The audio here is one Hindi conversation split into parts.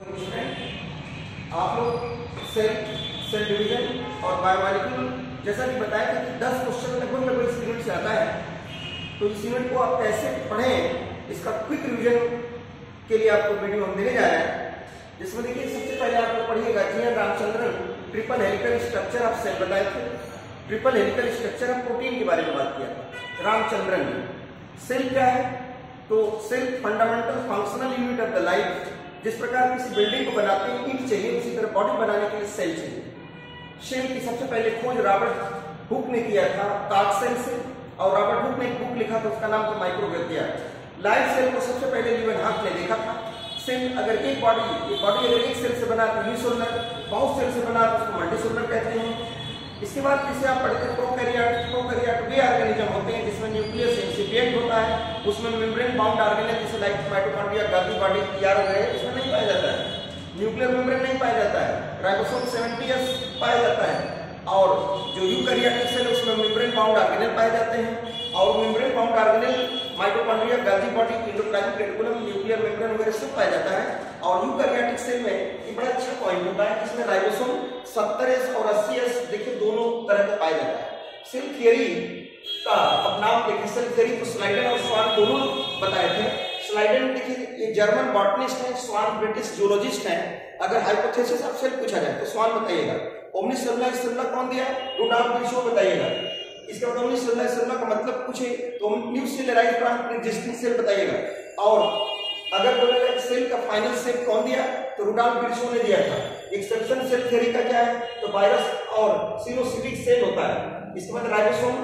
आप लोग सेल डिवीजन और बायोमॉलिक्यूल जैसा कि बताया था कि 10 क्वेश्चन लगभग इस यूनिट से आता है। तो इस यूनिट को आप कैसे पढ़ें इसका क्विक रिवीजन के लिए आपको वीडियो हम देने जा रहे हैं, जिसमें देखिए सबसे पहले आप लोग पढ़िएगा G N. Ramachandran triple helical structure of cell बताए थे। Triple helical structure of protein के बारे में बात किया रामचंद्रन ने। सेल क्या है? तो cell fundamental functional unit of the life. जिस प्रकार किसी बिल्डिंग को बनाते हैं ईंट चाहिए, उसी तरह बॉडी बनाने के लिए सेल चाहिए। सेल की सबसे पहले खोज रॉबर्ट हुक ने किया था काक सेल से, और रॉबर्ट हुक ने एक बुक लिखा था, उसका नाम था माइक्रोग्राफिया। लाइव सेल को सबसे पहले लीवनहाक ने देखा था। सेल अगर एक बॉडी अगर एक सेल से बना तो यूनिसेलुलर, बहुत सेल से बना तो उसको मल्टीसेलुलर कहते हैं। इसके बाद जिसे आप पढ़ते हैं प्रोकैरियोट वे ऑर्गेनिज्म होते हैं जिसमें न्यूक्लियस इंसिपिएंट होता है, उसमें मेम्ब्रेन बाउंड ऑर्गेनेल जैसे like mitochondria, Golgi body, ER वगैरह इसमें नहीं पाया जाता है। न्यूक्लियर मेम्ब्रेन नहीं पाया जाता है। राइबोसोम 70S पाया जाता है। और जो यूकैरियोटिक सेल उसमें मेम्ब्रेन बाउंड ऑर्गेनेल पाए जाते हैं, और membrane bound organelle mitochondria, Golgi body, endoplasmic reticulum, nuclear membrane वगैरह सब पाया जाता है। और यूकैरियोटिक सेल में एक बड़ा अच्छा पॉइंट होता है, इसमें राइबोसोम 70S और 80S देखिए दोनों तरह का पाया जाता है। सेल थियरी का अब नाम देखिए, सेल थियरी को स्लाइडन और स्वान दोनों बताए थे। स्लाइडन देखिए ये जर्मन बॉटनिस्ट है, स्वान ब्रिटिश जूलॉजिस्ट है। अगर हाइपोथेसिस ऑफ सेल पूछा जाए तो स्वान बताइएगा। ओमनीसेलुलर सेलुलर कौन दिया? रुडॉल्फ विर्चो बताइएगा। इसके बाद ओमनीसेलुलर सेलुलर का मतलब पूछे तो new cell arise from existing cell बताइएगा। और अगर बोलेगा सेल का फाइनल शेप कौन दिया तो रुडॉल्फ विर्चो ने दिया था। एक्सेप्शन सेल थ्योरी का क्या है? तो वायरस और सिनोसिटिक सेल होता है। इसके बाद राइबोसोम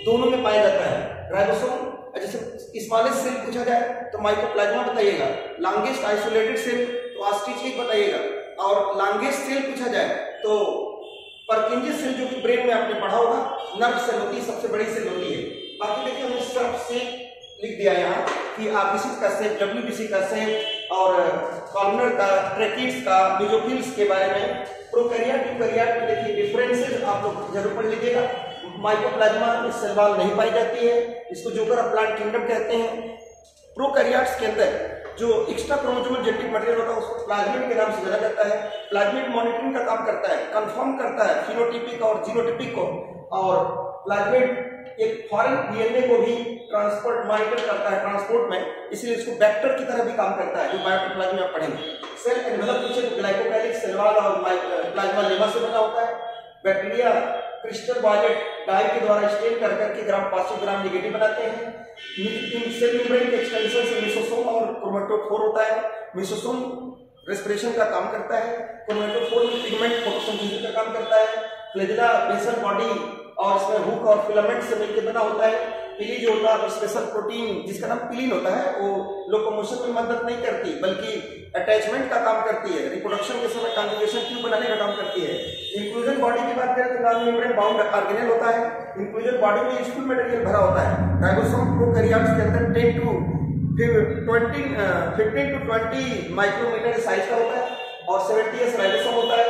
दोनों में पाया जाता है। राइबोसोम जैसे स्मॉलेस्ट सेल पूछा जाए तो माइटोप्लाज्मा बताइएगा। लॉन्गेस्ट आइसोलेटेड सेल तो ऑस्ट्रिच बताइएगा। और लॉन्गेस्ट सेल पूछा जाए तो परकिंजी सेल जो कि ब्रेन में आपने पढ़ा होगा, नर्व सेल होती है, सबसे बड़ी सेल होती है। बाकी देखिए हमने सब से लिख दिया यहाँ कि आरबीसी का सेल, डब्ल्यूबीसी का सेल, और कॉलमनर का, ट्रैकिड्स का, मेसोफिल्स के बारे में। प्रोकैरियोट यूकैरियोट में देखिए डिफरेंसेस आप लोग जरूर पढ़ लीजिएगा। माइकोप्लाज्मा में सेल वॉल नहीं पाई जाती है, इसको जोकर ऑफ प्लांट किंगडम कहते हैं। प्रोकैरियोट्स के अंदर जो एक्स्ट्रा क्रोमोसोमल जेनेटिक मटेरियल होता है उसको प्लाज्मिड के नाम से जाना जाता है। प्लाज्मिड मॉनिटरिंग का काम करता है, कंफर्म करता है फिनोटाइपिक और जीनोटाइपिक को। और प्लाज्मिड एक फॉरेन डीएनए को भी ट्रांसपोर्ट मॉनिटर करता है ट्रांसपोर्ट में, इसलिए इसको वेक्टर की तरह भी काम करता है, जो बायोटेक्नोलॉजी में आप पढ़ेंगे। सेल एनवेलप पूछे तो ग्लाइकोकैलिक सेल वॉल और प्लाज्मा लेमा से बना होता है। बैक्टीरिया क्रिस्टल वॉयलेट डाई के द्वारा स्टेन कर करके ग्राम पॉजिटिव ग्राम नेगेटिव बनाते हैं। सेल मेम्ब्रेन के एक्सटेंशन से मेसोसोम और क्रोमेटोफोर होता है। मेसोसोम रेस्पिरेशन का काम करता है। क्रोमेटोफोर में पिगमेंट फोटोसिंथेसिस का काम करता है। फ्लैजेला बेसल बॉडी और इसमें हुक और फिलामेंट से मिलकर बना होता है। पिली जो होता है स्पेशल प्रोटीन जिसका नाम पिलीन होता है, वो लोकोमोशन में मदद नहीं करती बल्कि अटैचमेंट का काम करती है। रिप्रोडक्शन के समय कॉन्जुगेशन ट्यूब बनाने का काम करती है। इंक्लूजन बॉडी की बात करें तो नॉन मेम्ब्रेन बाउंड ऑर्गेनेल होता है। इंक्लूजन बॉडी में यूजफुल मटेरियल भरा होता है। राइबोसोम प्रोकैरियोट्स के अंदर 15 to 20 माइक्रोमीटर साइज का होता है। और 70S राइबोसोम होता है।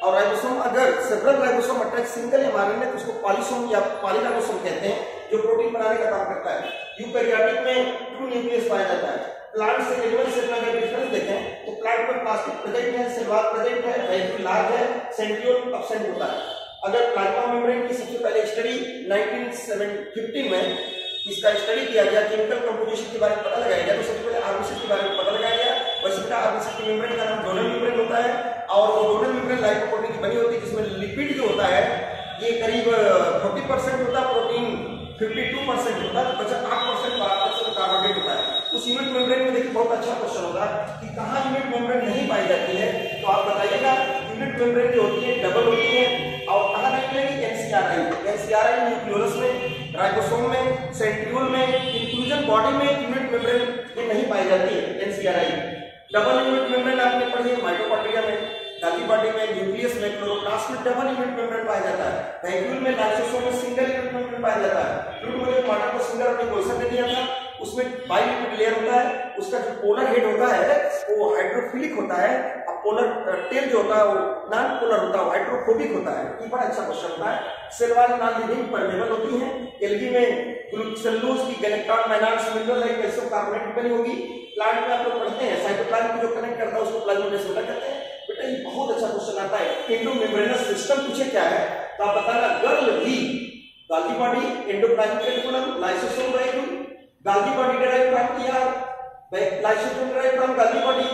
और राइबोसोम अगर several ribosome attach single mRNA तो उसको पॉलीसोम या पॉलीराइबोसोम कहते हैं, जो प्रोटीन बनाने का काम करता है। यूकैरियोटिक में 2 न्यूक्लियस पाया जाता है। प्लांट से एनिमल सेल में अगर डिफरेंस देखें तो प्लांट में प्लास्टिक प्रेजेंट है, सेल वॉल प्रेजेंट है, वैक्यूल लार्ज है, सेंट्रियोल एब्सेंट होता है। अगर प्लाज्मा मेम्ब्रेन की सबसे पहले स्टडी 1915 में इसका स्टडी किया गया, केमिकल कंपोजिशन के बारे में पता लगाया गया, तो सबसे पहले आरबीसी के बारे में पता लगाया गया। वैसे बेटा आरबीसी की मेम्ब्रेन का नाम डोनल मेम्ब्रेन होता है। और वो डोनल मेम्ब्रेन लाइपोप्रोटीन की बनी होती है, जिसमें लिपिड जो होता है ये करीब 40% होता है, प्रोटीन 52% होता है, बचा 8% कार्बोहाइड्रेट होता है। उस यूनिट मेम्ब्रेन में देखिए बहुत अच्छा क्वेश्चन होगा कि कहाँ यूनिट मेम्ब्रेन नहीं पाई जाती है, तो आप बताइएगा। यूनिट मेम्ब्रेन जो होती है डबल होती है। और कहाँ नहीं मिलेगी? एनसीआरआई न्यूक्लियोलस में, राइबोसोम में, सेंट्रियोल में। इंक्लूजन बॉडी में यूनिट मेम्ब्रेन ये नहीं पाई जाती है एनसीआरआई। डबल यूनिट मेम्ब्रेन आपने पढ़ी है माइटोकॉन्ड्रिया में, गाल्गी बॉडी में, न्यूक्लियस में, क्लोरोप्लास्ट में डबल यूनिट मेम्ब्रेन पाया जाता है। वैक्यूल में, लाइसोसोम में सिंगल यूनिट मेम्ब्रेन पाया जाता है। फ्लूइड वाटर को सिंगल अपने क्वेश्चन में दिया था, उसमें बाइलिपिड लेयर होता है। उसका जो पोलर हेड होता है वो हाइड्रोफिलिक होता है, और पोलर टेल जो होता है वो नॉन पोलर होता है, हाइड्रोफोबिक होता है। ये बड़ा अच्छा क्वेश्चन होता है। Cell wall non living permeable होती है। एल्गी में ग्लूकोसेलुलोज की गैलेक्ट्रॉन माइनॉर्स मिनरल लाइक कैल्शियम कार्बोनेट बनी होगी। प्लांट में आप लोग पढ़ते हैं साइटोप्लाज्म को जो कनेक्ट करता है उसको प्लाज्मोडेस्माटा कहते हैं। बेटा ये बहुत अच्छा क्वेश्चन आता है। एंडोमेम्ब्रेनस सिस्टम पूछे क्या है तो आप बताना गर्ल भी Golgi body, endoplasmic reticulum, lysosome reticulum, Golgi body derive from ER, lysosome derive from Golgi body,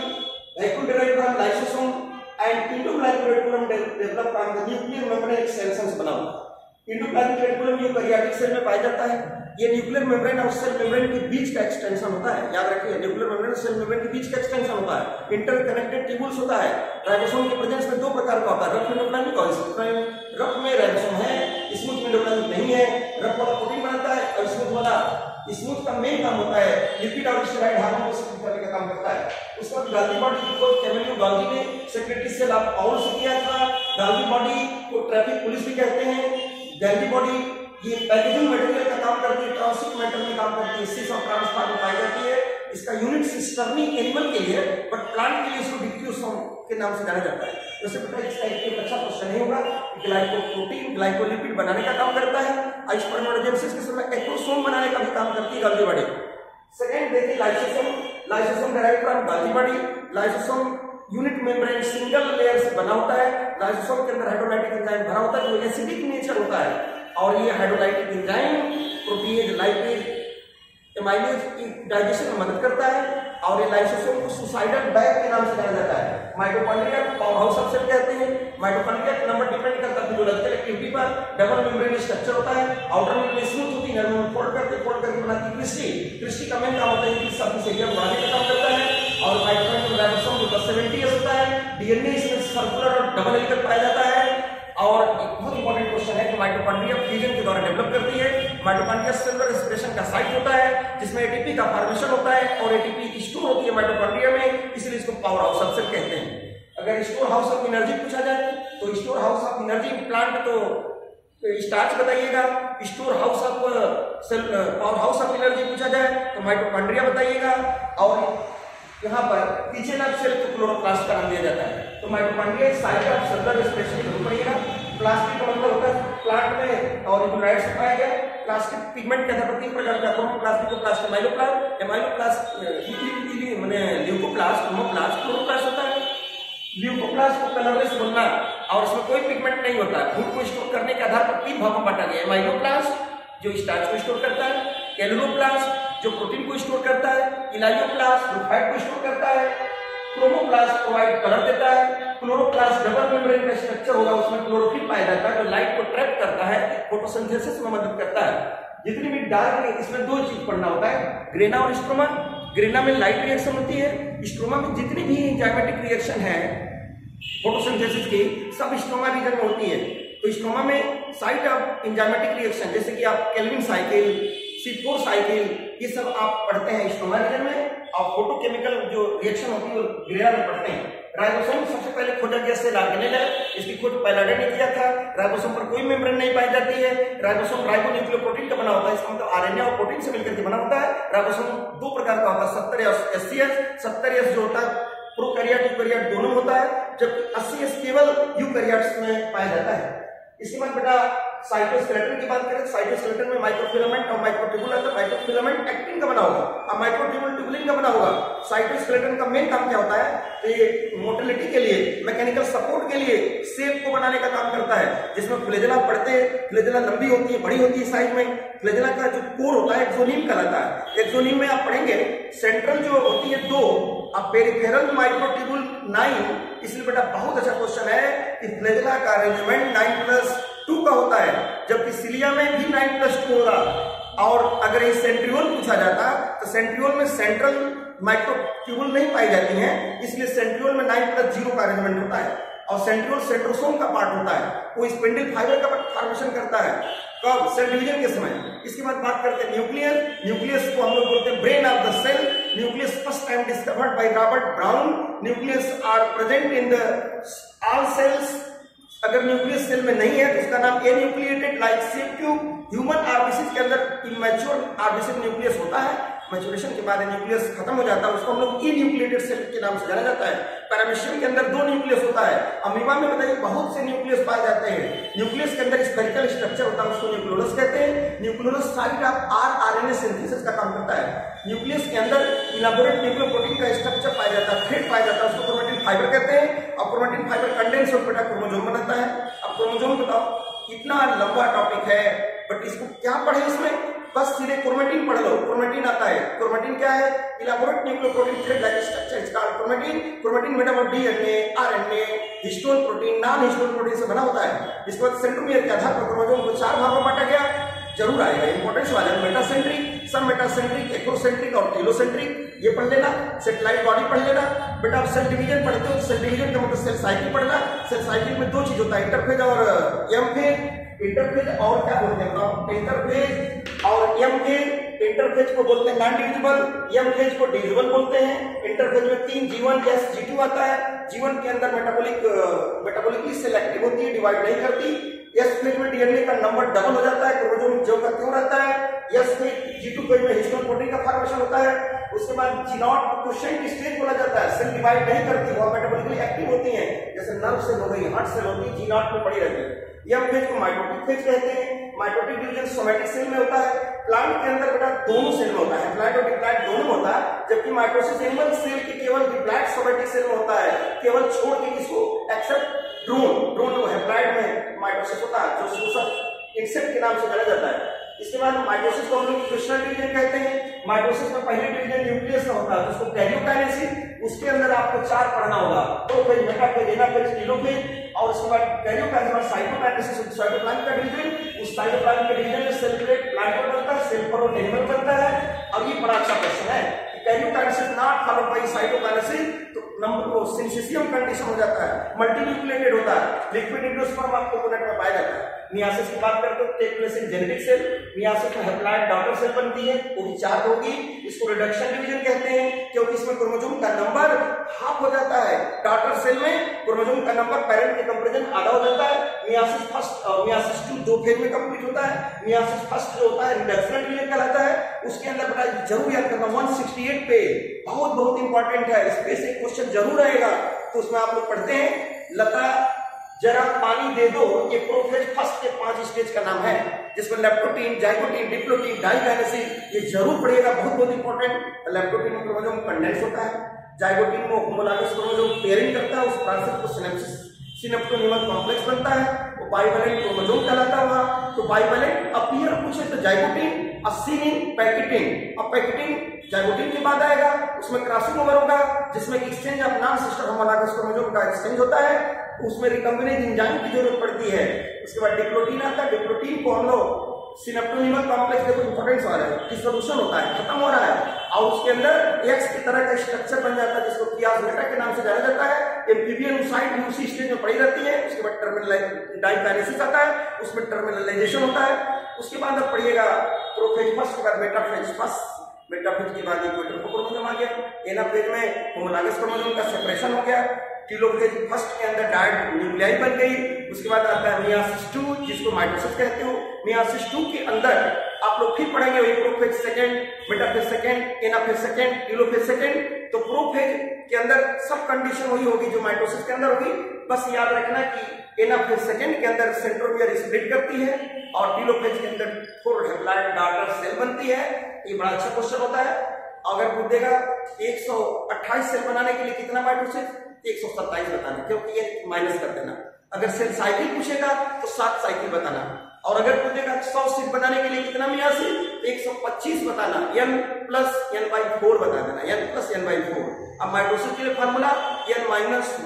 vacuole derive from lysosome and endoplasmic reticulum develop from the nuclear membrane extension बना हुआ। एंडोप्लाज्मिक रेटिकुलम यूकैरियोटिक सेल में पाया जाता है। ये न्यूक्लियर मेम्ब्रेन और सेल मेम्ब्रेन के बीच का एक्सटेंशन होता है। याद रखिए न्यूक्लियर मेम्ब्रेन और सेल मेम्ब्रेन के बीच का एक्सटेंशन होता है। इंटरकनेक्टेड ट्यूबुल्स होता है। राइबोसोम के प्रेजेंस में दो प्रकार का होता है, रफ एंडोप्लाज्मिक और स्मूथ। रफ में राइबोसोम है, स्मूथ में एंडोप्लाज्मिक नहीं है। रफ वाला प्रोटीन बनाता है और स्मूथ वाला, स्मूथ का मेन काम होता है लिपिड और स्टेरॉइड हार्मोन को सिक्रीट करने का काम करता है। उसका गाल्गी बॉडी को कैमिलो गाल्गी ने सेक्रेटरी सेल आप और से किया था। गाल्गी बॉडी को ट्रैफिक पुलिस भी कहते हैं। गाल्गी बॉडी ये पैकेजिंग मटेरियल का काम करती है, ट्रांसशिपमेंट में काम करती है, सिस और ट्रांसफार्म पाई जाती है। इसका यूनिट सिस्टर्निंग एनिमल के लिए, बट प्लांट के लिए इसको डिक्यूसोम के नाम से जाना जाता है। वैसे बेटा इसका एक अच्छा क्वेश्चन नहीं होगा। ग्लाइकोप्रोटीन ग्लाइकोलिपिड बनाने का काम करता है। स्पर्मेटोजेनेसिस के समय एक्टोसोम बनाने का भी काम करती है गाल्गी बॉडी। सेकंड देखिए lysosome. Lysosome derive from Golgi body. Lysosome unit membrane single layer से बना होता है। लाइसोसोम के अंदर हाइड्रोलाइटिक एंजाइम भरा होता है जो एसिडिक नेचर होता है, और ये hydrolytic enzyme protease, lipase, amylase की डाइजेशन में मदद करता है। और ये लाइसोसोम को सुसाइडल बैग के नाम से जाना जाता है। माइटोकॉन्ड्रिया को पावर हाउस ऑफ सेल कहते हैं। माइटोकॉन्ड्रिया का नंबर डिपेंड करता है फिजियोलॉजिकल एक्टिविटी पर। डबल मेम्ब्रेन स्ट्रक्चर होता है। आउटर मेम्ब्रेन स्मूथ होती है, फोल्ड करके बनाती है क्रिस्टी। क्रिस्टी का मेन काम होता है कि सरफेस एरिया बढ़ाने का काम करता है। और माइटोकॉन्ड्रिया में राइबोसोम जो 70 होता है। डीएनए इसमें सर्कुलर और डबल हेलिकल पाया जाता है। और एक बहुत इंपॉर्टेंट क्वेश्चन है कि माइटोकॉन्ड्रिया फ्यूजन के द्वारा डेवलप करती है। माइटोकॉन्ड्रिया सेलुलर रेस्पिरेशन का साइट होता है जिसमें एटीपी का फॉर्मेशन होता है और एटीपी स्टोर होती है माइटोकॉन्ड्रिया में, इसलिए इसको पावर हाउस ऑफ सेल कहते हैं। अगर स्टोर हाउस ऑफ एनर्जी पूछा जाए तो store house of energy plant तो स्टार्च बताइएगा। Store house of cell power house of energy पूछा जाए तो माइटोकॉन्ड्रिया बताइएगा। और यहाँ पर पीछे ना सेल को क्लोरोप्लास्ट का नाम दिया जाता है। तो mitochondria site of cellular respiration जरूर पड़ेगा। प्लास्टिक का मतलब होता है प्लांट में और यूनाइट से पाया गया प्लास्टिक पिगमेंट कहता है प्रत्येक प्रकार का। क्रोमोप्लास्ट को प्लास्ट एमाइलोप्लास्ट, एमाइलोप्लास्ट माने ल्यूकोप्लास्ट, क्रोमोप्लास्ट, क्लोरोप्लास्ट होता है। ल्यूकोप्लास्ट को कलरलेस बोलना और इसमें कोई पिगमेंट नहीं होता है। फूड को स्टोर करने के आधार पर 3 भागों में बांटा गया। एमाइलोप्लास्ट जो स्टार्च को स्टोर करता है, कैलोरोप्लास्ट जो प्रोटीन को स्टोर करता है, इलायोप्लास्ट जो फैट को स्टोर करता है, क्रोमोप्लास्ट प्रोवाइड कलर देता है, क्लोरोप्लास्ट डबल मेम्ब्रेन का स्ट्रक्चर होगा, उसमें क्लोरोफिल पाया जाता है जो लाइट को ट्रैप करता है, फोटोसिंथेसिस में मदद करता है। जितनी भी डार्क, इसमें 2 चीज पढ़ना होता है, ग्रेना और स्ट्रोमा। ग्रेना में लाइट रिएक्शन होती है, स्ट्रोमा में जितनी भी एंजाइमेटिक रिएक्शन है फोटोसिंथेसिस की सब स्ट्रोमा रीजन में होती है। तो स्ट्रोमा में साइट ऑफ एंजाइमेटिक रिएक्शन जैसे कि आप केल्विन साइकिल, C4 साइकिल, ये सब आप पढ़ते हैं स्ट्रोमा रीजन में। और फोटोकेमिकल जो रिएक्शन होती है वो ग्रेना में पढ़ते हैं। राइबोसोम सबसे पहले खोजा गया सेल ऑर्गेनेल है, इसकी खोज पैलाडे ने किया था। राइबोसोम पर कोई मेम्ब्रेन नहीं पाई जाती है। राइबोसोम राइबोन्यूक्लियोप्रोटीन का बना होता है, इसका मतलब आरएनए और प्रोटीन से मिलकर के बना होता है। राइबोसोम 2 प्रकार का होता है, 70S जो होता है प्रोकैरियोट यूकैरियोट दोनों होता है, जबकि 80S केवल यूकैरियोट्स में पाया जाता है। इसके बाद बेटा साइटोस्केलेटन की बात करें, साइटोस्केलेटन में माइक्रोफिलामेंट और माइक्रोट्यूबुल आता है। माइक्रोफिलामेंट एक्टिन का बना होगा और माइक्रोट्यूबुल ट्यूबुलिन का बना होगा। साइटोस्केलेटन का मेन काम क्या होता है, तो ये मोटिलिटी के लिए, मैकेनिकल सपोर्ट के लिए शेप को बनाने का काम करता है, जिसमें फ्लैजेला पड़ते हैं। फ्लैजेला लंबी होती है, बड़ी होती है साइज में। फ्लैजेला का जो कोर होता है एक्सोनीम कहलाता है। एक्सोनीम में आप पढ़ेंगे सेंट्रल जो होती है 2 और पेरिफेरल माइक्रोट्यूबुल 9। इसलिए बेटा बहुत अच्छा क्वेश्चन है कि फ्लैजेला का अरेंजमेंट 9+2 का होता है, जबकि सिलिया में भी 9+2 होगा। और अगर ये सेंट्रियोल पूछा जाता तो सेंट्रियोल में सेंट्रल माइक्रोट्यूबुल नहीं पाई जाती हैं, इसलिए सेंट्रियोल में 9+0 का अरेंजमेंट होता है। और सेंट्रियोल सेंट्रोसोम का पार्ट होता है, वो स्पिंडल फाइबर का फॉर्मेशन करता है कब, सेल डिवीजन के समय। इसके बाद बात करते हैं न्यूक्लियस। न्यूक्लियस को हम लोग बोलते हैं brain of the cell. Nucleus first time discovered by Robert Brown. Nucleus are present in the all cells. अगर न्यूक्लियस सेल में नहीं है तो उसका नाम enucleated like shape tube. Human RBC के अंदर इमैच्योर आरबीसी न्यूक्लियस होता है, मैच्योरेशन के बाद न्यूक्लियस खत्म हो जाता है, उसको हम लोग इन्यूक्लिएटेड सेल के नाम से जाना जाता है। पैरामीशियम के अंदर 2 न्यूक्लियस होता है। अमीबा में बताइए बहुत से न्यूक्लियस पाए जाते हैं। न्यूक्लियस के अंदर स्फेरिकल स्ट्रक्चर होता है, उसको न्यूक्लियोलस कहते हैं। Nucleolus site of RNA synthesis का काम करता है। न्यूक्लियस के अंदर इलाबोरेट न्यूक्लियोप्रोटीन का स्ट्रक्चर पाया जाता है, थ्रेड पाया जाता है, उसको क्रोमैटिन फाइबर कहते हैं। और क्रोमैटिन फाइबर कंडेंस होकर बेटा क्रोमोसोम बनाता है। अब क्रोमोसोम बताओ, इतना लंबा टॉपिक है, बट इसको क्या पढ़े इसमें, बस सीधे क्रोमैटिन पढ़ लो। क्रोमैटिन आता है। क्रोमैटिन क्या है? Elaborate nucleoprotein thread like structure is called chromatin. Chromatin made up of DNA, RNA, histone protein, non histone protein से बना होता है। इसके बाद सेंट्रोमियर के आधार पर क्रोमोसोम को 4 भागों में बांटा गया। जरूर आएगा इंपॉर्टेंस वाले, मेटासेंट्रिक, सब मेटासेंट्रिक, एक्रोसेंट्रिक और टेलोसेंट्रिक, ये पढ़ लेना। सेटेलाइट बॉडी पढ़ लेना। बेटा आप सेल डिवीजन पढ़ते हो, सेल डिवीजन का मतलब सेल साइकिल पढ़ना। सेल साइकिल में 2 चीज होता है, इंटरफेज और एम फेज। इंटरफेज और क्या बोलते हैं? इंटरफेज और एम फेज। इंटरफेज को बोलते हैं नॉन डिविजिबल, एम फेज को डिविजिबल बोलते हैं। इंटरफेज में 3 G1 S G2 आता है। G1 के अंदर मेटाबॉलिकली सेल एक्टिव होती है, डिवाइड नहीं करती। एस फेज में डीएनए का नंबर डबल हो जाता है, क्रोमोसोम जो का त्यों रहता है। एस फेज G2 फेज में हिस्टोन प्रोटीन का फॉर्मेशन होता है। उसके बाद G0 को क्वेश्चन स्टेज बोला जाता है, सेल डिवाइड नहीं करती, वो मेटाबॉलिकली एक्टिव होती हैं, जैसे नर्व सेल हो गई, हार्ट सेल होती है, G0 में पड़ी रहती है। एम फेज को माइटोटिक फेज कहते हैं। माइटोटिक डिवीजन सोमैटिक सेल में होता है। प्लांट के अंदर बेटा दोनों सेल में होता है, हैप्लॉइड और डिप्लॉइड दोनों में होता है, जबकि माइटोसिस एनिमल सेल के केवल डिप्लॉइड सोमैटिक सेल में होता है, केवल छोड़ के किसको, एक्सेप्ट ड्रोन को हैप्लॉइड में माइटोसिस होता है, जो शोषक इंसेक्ट के नाम से जाना जाता है। इसके बाद माइटोसिस को हम लोग फ्रिक्शनल डिवीजन कहते हैं। माइटोसिस में पहले डिवीजन न्यूक्लियस का होता है, उसको कैरियोकाइनेसिस, उसके अंदर आपको 4 पढ़ना होगा, प्रोफेज, मेटाफेज, एनाफेज, टेलोफेज। और उसके बाद कैरियोकाइनेसिस में साइटोकाइनेसिस, साइटोप्लाज्म का डिवीजन, उस साइटोप्लाज्म के डिवीजन में सेल प्लेट प्लांट बनता है, सेल पर एनिमल बनता है। अब ये बड़ा अच्छा क्वेश्चन है, karyokinesis not followed by cytokinesis, तो नंबर को सिंथेसियम कंडीशन हो जाता है, मल्टीन्यूक्लिएटेड होता है, लिक्विड एंडोस्पर्म आपको कोनेट में पाया जाता है। मियासिस की बात करते हो, take place in genetic cell. Meiosis में हैप्लॉइड डॉटर सेल बनती है, वो भी 4 होगी। इसको रिडक्शन डिवीजन कहते हैं, क्योंकि इसमें क्रोमोसोम का नंबर हाफ हो जाता है। डॉटर सेल में क्रोमोसोम का नंबर पेरेंट के कंपैरिजन आधा हो जाता है। मियासिस फर्स्ट और मियासिस 2 2 फेज में कंप्लीट होता है। मियासिस फर्स्ट जो होता है रिडक्शन डिवीजन कहलाता है। उसके अंदर बड़ा जरूर याद करना, 168 पे बहुत इंपॉर्टेंट है, इस पे से क्वेश्चन जरूर आएगा। तो उसमें आप लोग पढ़ते हैं, लता जरा पानी दे दो, ये प्रोफेज फर्स्ट के 5 स्टेज का नाम है, जिसमें लेप्टोटीन, जाइगोटीन, डिप्लोटीन, डाइकाइनेसिस, ये जरूर पढ़िएगा, बहुत इंपॉर्टेंट। लेप्टोटीन में क्रोमोसोम कंडेंस होता है, जाइगोटीन में होमोलॉगस क्रोमोसोम पेयरिंग करता है, उस प्रोसेस को सिनेप्टोनिमल कॉम्प्लेक्स बनता है, वो बाइवैलेंट क्रोमोसोम कहलाता हुआ। तो बाइवैलेंट अपीयर पूछे तो जाइगोटीन, असिनिन, पैकेटिन। अब पैकेटिन जाइगोटीन के बाद आएगा, उसमें क्रॉसिंग ओवर होगा, जिसमें exchange of non sister homologous chromosome का एक्सचेंज होता है, उसमें रिकॉम्बिनेज एंजाइम की जरूरत पड़ती है। उसके बाद डिप्लोटीन आता है, डिप्लोटीन को हम लोग सिनेप्टोनिमल कॉम्प्लेक्स, देखो इंपॉर्टेंस आ रहा है, डिसोल्यूशन होता है, खत्म हो रहा है, और उसके अंदर एक्स की तरह का स्ट्रक्चर बन जाता है, जिसको कियासमेटा के नाम से जाना जाता है। एम्फीबियन साइट उसी स्टेज में पड़ी रहती है। उसके बाद टर्मिनल डाइकाइनेसिस आता है, उसमें टर्मिनलाइजेशन होता है। उसके बाद आप पढ़िएगा प्रोफेज फर्स्ट के बाद मेटाफेज फर्स्ट, मेटाफेज के बाद इक्वेटर क्रोमोसोम आ गया, एनाफेज में होमोलॉगस क्रोमोसोम का सेपरेशन हो गया, टेलोफेज फर्स्ट के अंदर डायरेक्ट न्यूक्लियाई बन गई। उसके बाद आता है मियासिस 2, जिसको माइटोसिस कहते हो। मियासिस 2 के अंदर आप लोग फिर पढ़ेंगे वही prophase second, metaphase second, anaphase second, telophase second. तो प्रोफेज के अंदर सब कंडीशन वही होगी जो माइटोसिस के अंदर होगी। बस याद रखना कि एनाफेज सेकंड के अंदर सेंट्रोमियर स्प्लिट करती है, और टेलोफेज के अंदर 4 हैप्लॉइड डॉटर सेल बनती है। ये बड़ा अच्छा क्वेश्चन होता है। अगर पूछेगा 128 सेल बनाने के लिए कितना माइटोसिस, 127 बताना, क्योंकि ये माइनस कर देना। अगर सेल साइकिल पूछेगा तो 7 साइकिल बताना, और अगर पूछेगा 100 सेल बनाने के लिए कितना मियासिस, 125 बताना, n + n/4 बता देना, n + n/4। अब माइटोसिस के लिए फार्मूला n -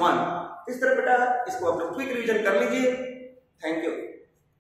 1। इस तरह बेटा इसको आप लोग क्विक रिवीजन कर लीजिए।